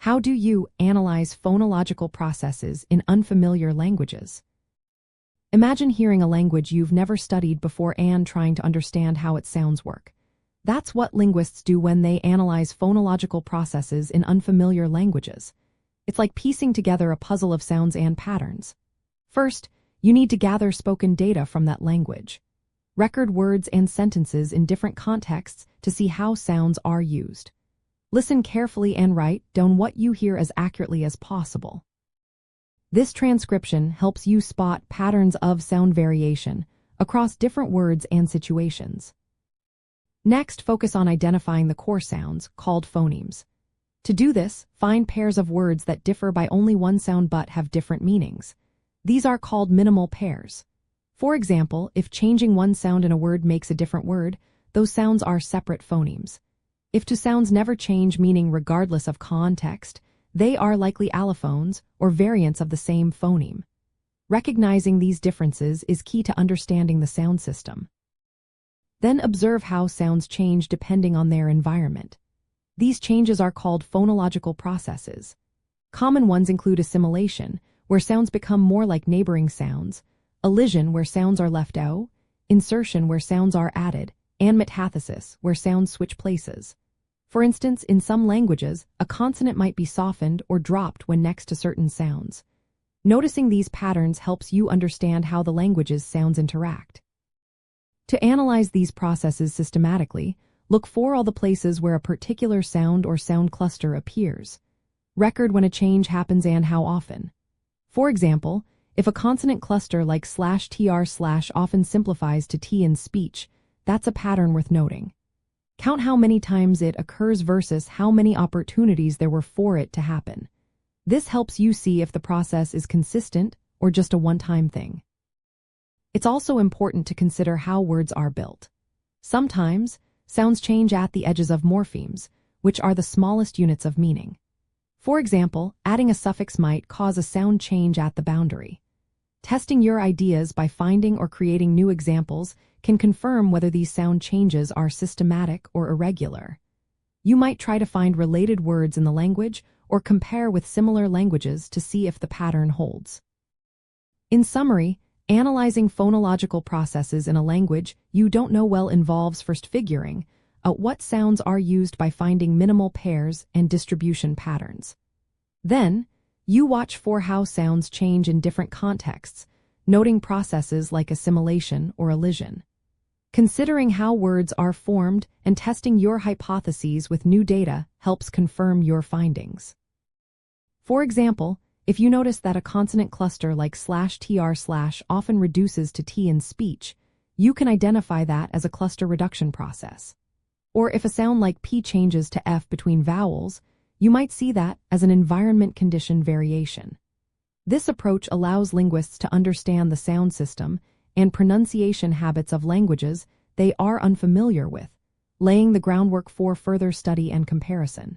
How do you analyze phonological processes in unfamiliar languages? Imagine hearing a language you've never studied before and trying to understand how its sounds work. That's what linguists do when they analyze phonological processes in unfamiliar languages. It's like piecing together a puzzle of sounds and patterns. First, you need to gather spoken data from that language. Record words and sentences in different contexts to see how sounds are used. Listen carefully and write down what you hear as accurately as possible. This transcription helps you spot patterns of sound variation across different words and situations. Next, focus on identifying the core sounds, called phonemes. To do this, find pairs of words that differ by only one sound but have different meanings. These are called minimal pairs. For example, if changing one sound in a word makes a different word, those sounds are separate phonemes. If two sounds never change meaning regardless of context, they are likely allophones or variants of the same phoneme. Recognizing these differences is key to understanding the sound system. Then observe how sounds change depending on their environment. These changes are called phonological processes. Common ones include assimilation, where sounds become more like neighboring sounds, elision, where sounds are left out, insertion, where sounds are added, and metathesis, where sounds switch places. For instance, in some languages, a consonant might be softened or dropped when next to certain sounds. Noticing these patterns helps you understand how the language's sounds interact. To analyze these processes systematically, look for all the places where a particular sound or sound cluster appears. Record when a change happens and how often. For example, if a consonant cluster like /tr/ often simplifies to t in speech, that's a pattern worth noting. Count how many times it occurs versus how many opportunities there were for it to happen. This helps you see if the process is consistent or just a one-time thing. It's also important to consider how words are built. Sometimes, sounds change at the edges of morphemes, which are the smallest units of meaning. For example, adding a suffix might cause a sound change at the boundary. Testing your ideas by finding or creating new examples can confirm whether these sound changes are systematic or irregular. You might try to find related words in the language or compare with similar languages to see if the pattern holds. In summary, analyzing phonological processes in a language you don't know well involves first figuring out what sounds are used by finding minimal pairs and distribution patterns. Then, you watch for how sounds change in different contexts, noting processes like assimilation or elision. Considering how words are formed and testing your hypotheses with new data helps confirm your findings. For example, if you notice that a consonant cluster like /tr/ often reduces to t in speech, you can identify that as a cluster reduction process. Or if a sound like p changes to f between vowels, you might see that as an environment condition variation. This approach allows linguists to understand the sound system and pronunciation habits of languages they are unfamiliar with, laying the groundwork for further study and comparison.